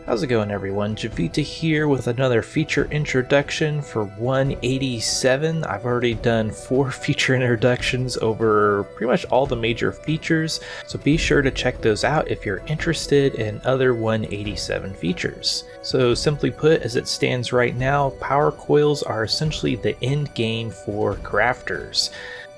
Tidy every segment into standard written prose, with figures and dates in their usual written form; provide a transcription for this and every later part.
How's it going, everyone? Javita here with another feature introduction for 187. I've already done 4 feature introductions over pretty much all the major features, so be sure to check those out if you're interested in other 187 features. So simply put, as it stands right now, power coils are essentially the end game for crafters.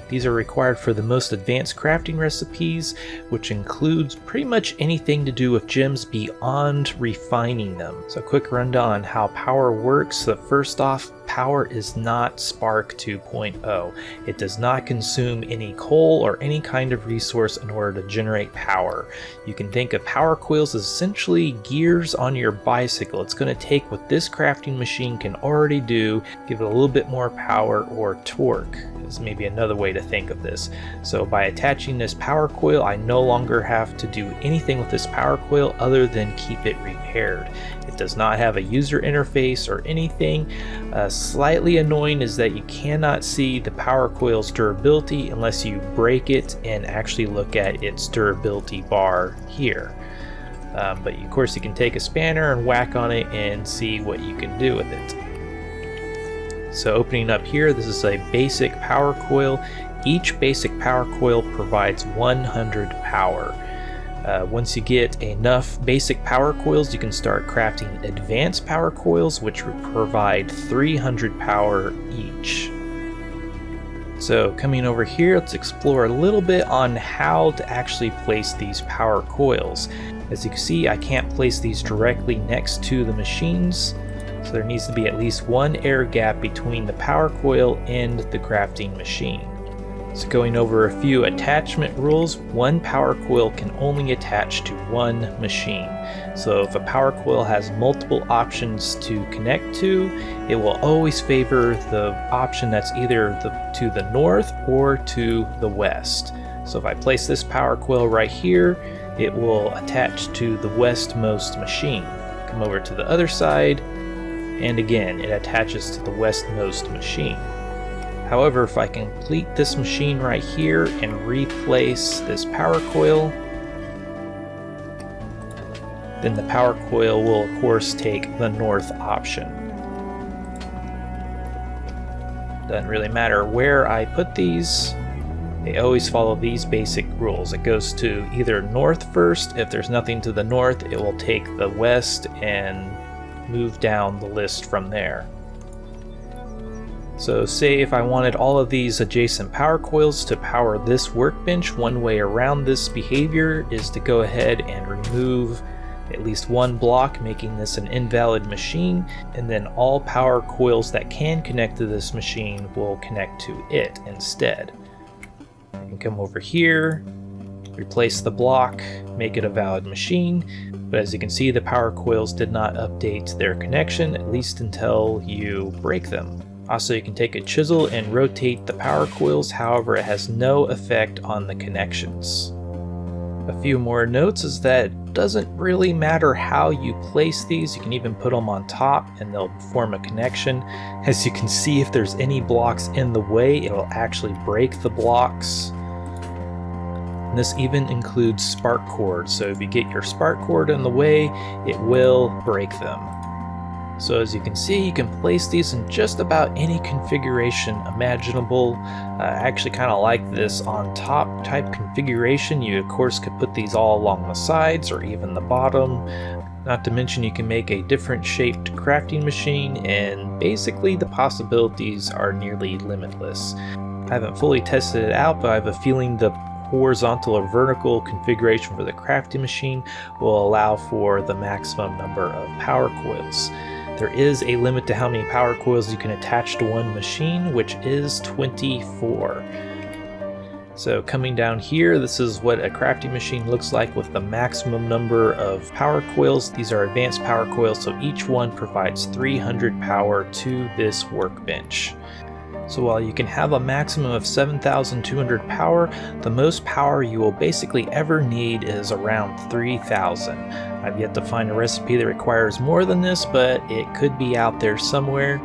These are required for the most advanced crafting recipes, which includes pretty much anything to do with gems beyond refining them. So a quick rundown on how power works. So first off, power is not Spark 2.0. It does not consume any coal or any kind of resource in order to generate power. You can think of power coils as essentially gears on your bicycle. It's going to take what this crafting machine can already do, give it a little bit more power or torque. Is maybe another way to think of this. So by attaching this power coil, I no longer have to do anything with this power coil other than keep it repaired. It does not have a user interface or anything. Slightly annoying is that you cannot see the power coil's durability unless you break it and actually look at its durability bar here. But of course you can take a spanner and whack on it and see what you can do with it. So opening up here, this is a basic power coil. Each basic power coil provides 100 power. Once you get enough basic power coils, you can start crafting advanced power coils, which will provide 300 power each. So coming over here, let's explore a little bit on how to actually place these power coils. As you can see, I can't place these directly next to the machines. So there needs to be at least one air gap between the power coil and the crafting machine. So going over a few attachment rules, one power coil can only attach to one machine. So if a power coil has multiple options to connect to, it will always favor the option that's either to the north or to the west. So if I place this power coil right here, it will attach to the westmost machine. Come over to the other side, and again, it attaches to the westmost machine. However, if I complete this machine right here and replace this power coil, then the power coil will of course take the north option. Doesn't really matter where I put these, they always follow these basic rules. It goes to either north first. If there's nothing to the north, it will take the west and move down the list from there. So say if I wanted all of these adjacent power coils to power this workbench, one way around this behavior is to go ahead and remove at least one block, making this an invalid machine, and then all power coils that can connect to this machine will connect to it instead. You can come over here, replace the block, make it a valid machine. But as you can see, the power coils did not update their connection, at least until you break them. Also, you can take a chisel and rotate the power coils, however it has no effect on the connections. A few more notes is that it doesn't really matter how you place these. You can even put them on top and they'll form a connection. As you can see, if there's any blocks in the way, it'll actually break the blocks. And this even includes spark cords, so if you get your spark cord in the way, it will break them. So as you can see, you can place these in just about any configuration imaginable. I actually kind of like this on top type configuration. You of course could put these all along the sides or even the bottom. Not to mention you can make a different shaped crafting machine, and basically the possibilities are nearly limitless. I haven't fully tested it out, but I have a feeling the horizontal or vertical configuration for the crafting machine will allow for the maximum number of power coils. There is a limit to how many power coils you can attach to one machine, which is 24. So coming down here, this is what a crafting machine looks like with the maximum number of power coils. These are advanced power coils, so each one provides 300 power to this workbench. So while you can have a maximum of 7,200 power, the most power you will basically ever need is around 3,000. I've yet to find a recipe that requires more than this, but it could be out there somewhere.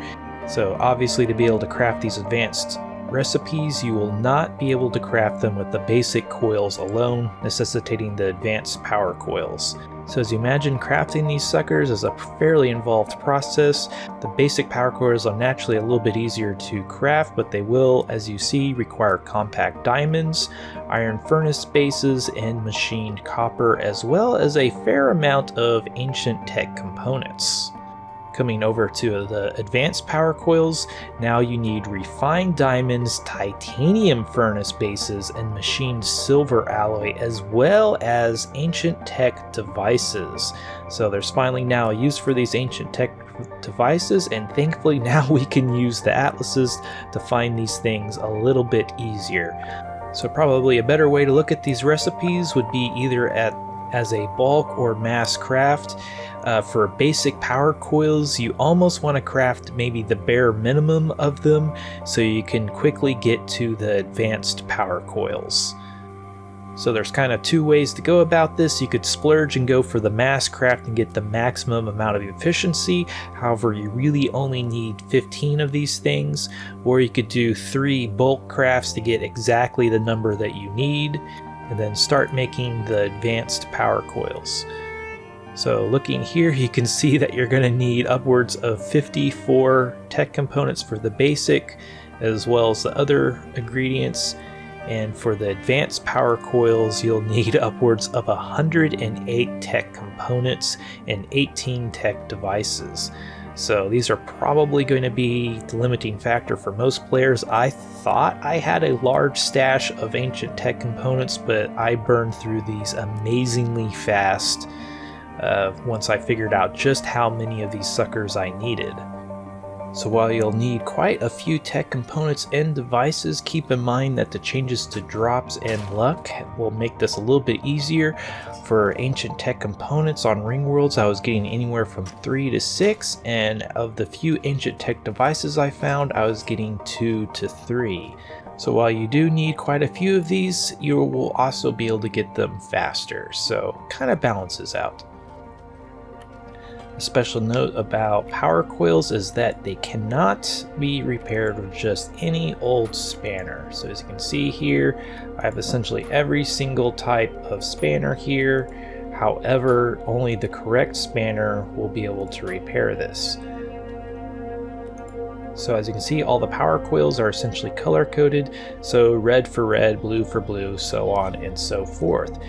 So obviously to be able to craft these advanced recipes, you will not be able to craft them with the basic coils alone, necessitating the advanced power coils. So as you imagine, crafting these suckers is a fairly involved process. The basic power coils are naturally a little bit easier to craft, but they will, as you see, require compact diamonds, iron furnace bases, and machined copper, as well as a fair amount of ancient tech components. Coming over to the advanced power coils, now you need refined diamonds, titanium furnace bases, and machined silver alloy, as well as ancient tech devices. So there's finally now a use for these ancient tech devices, and thankfully now we can use the atlases to find these things a little bit easier. So probably a better way to look at these recipes would be either as a bulk or mass craft. For basic power coils, you almost want to craft maybe the bare minimum of them so you can quickly get to the advanced power coils. So there's kind of two ways to go about this. You could splurge and go for the mass craft and get the maximum amount of efficiency. However, you really only need 15 of these things, or you could do 3 bulk crafts to get exactly the number that you need, and then start making the advanced power coils. So looking here, you can see that you're going to need upwards of 54 tech components for the basic, as well as the other ingredients. And for the advanced power coils, you'll need upwards of 108 tech components and 18 tech devices. So these are probably going to be the limiting factor for most players. I thought I had a large stash of ancient tech components, but I burned through these amazingly fast once I figured out just how many of these suckers I needed. So while you'll need quite a few tech components and devices, keep in mind that the changes to drops and luck will make this a little bit easier. For ancient tech components on Ring Worlds, I was getting anywhere from 3 to 6, and of the few ancient tech devices I found, I was getting 2 to 3. So while you do need quite a few of these, you will also be able to get them faster, so kind of balances out. A special note about power coils is that they cannot be repaired with just any old spanner. So as you can see here, I have essentially every single type of spanner here. However, only the correct spanner will be able to repair this. So as you can see, all the power coils are essentially color coded, so red for red, blue for blue, so on and so forth.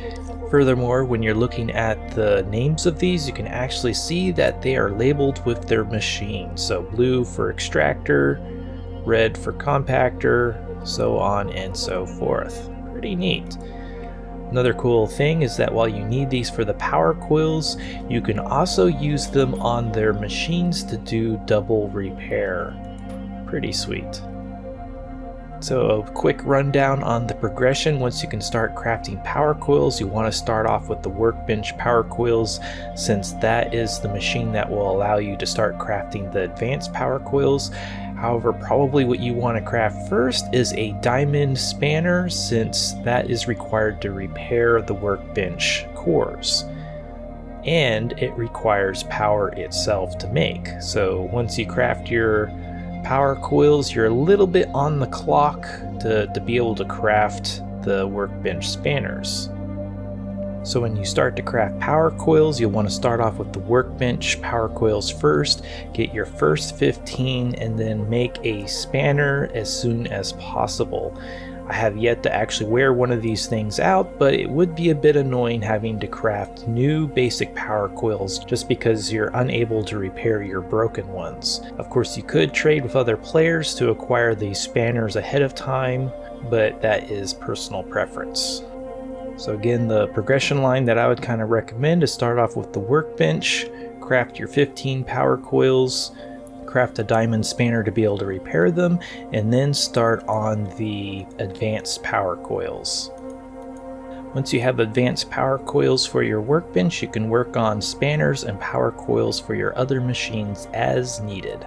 Furthermore, when you're looking at the names of these, you can actually see that they are labeled with their machine. So blue for extractor, red for compactor, so on and so forth. Pretty neat. Another cool thing is that while you need these for the power coils, you can also use them on their machines to do double repair. Pretty sweet. So a quick rundown on the progression. Once you can start crafting power coils, you want to start off with the Workbench power coils, since that is the machine that will allow you to start crafting the advanced power coils. However, probably what you want to craft first is a diamond spanner, since that is required to repair the Workbench cores. And it requires power itself to make. So once you craft your power coils, you're a little bit on the clock to be able to craft the Workbench spanners. So when you start to craft power coils, you'll want to start off with the Workbench power coils first, get your first 15, and then make a spanner as soon as possible. I have yet to actually wear one of these things out, but it would be a bit annoying having to craft new basic power coils just because you're unable to repair your broken ones. Of course, you could trade with other players to acquire these spanners ahead of time, but that is personal preference. So again, the progression line that I would kind of recommend is start off with the Workbench, craft your 15 power coils, craft a diamond spanner to be able to repair them, and then start on the advanced power coils. Once you have advanced power coils for your Workbench, you can work on spanners and power coils for your other machines as needed.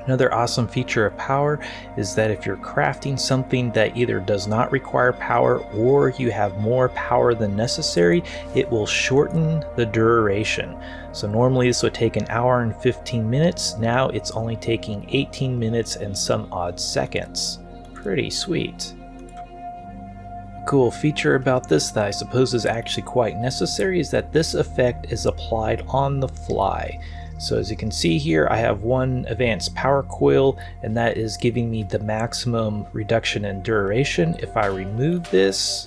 Another awesome feature of power is that if you're crafting something that either does not require power or you have more power than necessary, it will shorten the duration. So normally this would take an hour and 15 minutes. Now it's only taking 18 minutes and some odd seconds. Pretty sweet. Cool feature about this that I suppose is actually quite necessary is that this effect is applied on the fly. So as you can see here, I have one advanced power coil, and that is giving me the maximum reduction in duration. If I remove this,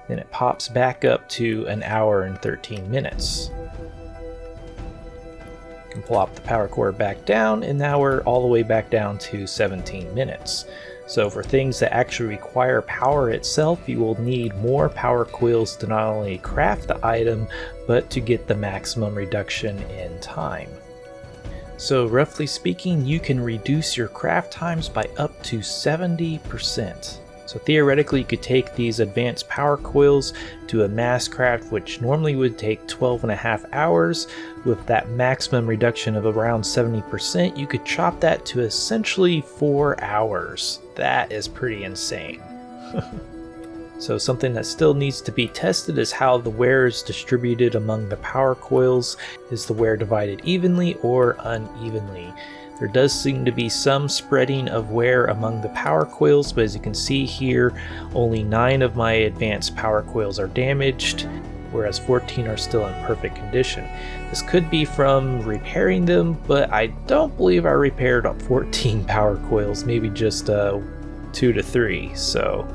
then it pops back up to an hour and 13 minutes. You can plop the power cord back down, and now we're all the way back down to 17 minutes. So for things that actually require power itself, you will need more power coils to not only craft the item, but to get the maximum reduction in time. So roughly speaking, you can reduce your craft times by up to 70%. So theoretically, you could take these advanced power coils to a mass craft, which normally would take 12.5 hours. With that maximum reduction of around 70%, you could chop that to essentially 4 hours. That is pretty insane. So something that still needs to be tested is how the wear is distributed among the power coils. Is the wear divided evenly or unevenly? There does seem to be some spreading of wear among the power coils, but as you can see here, only 9 of my advanced power coils are damaged, whereas 14 are still in perfect condition. This could be from repairing them, but I don't believe I repaired 14 power coils, maybe just 2 to 3. So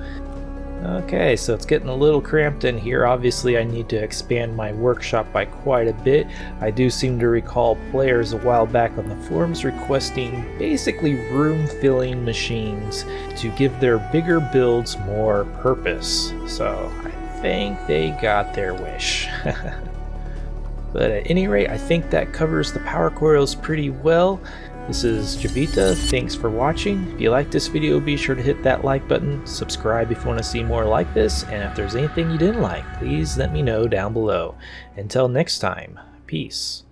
okay, so it's getting a little cramped in here. Obviously I need to expand my workshop by quite a bit. I do seem to recall players a while back on the forums requesting basically room filling machines to give their bigger builds more purpose. So I think they got their wish. But at any rate, I think that covers the power coils pretty well. This is Javita, thanks for watching. If you like this video, be sure to hit that like button, subscribe if you want to see more like this, and if there's anything you didn't like, please let me know down below. Until next time, peace.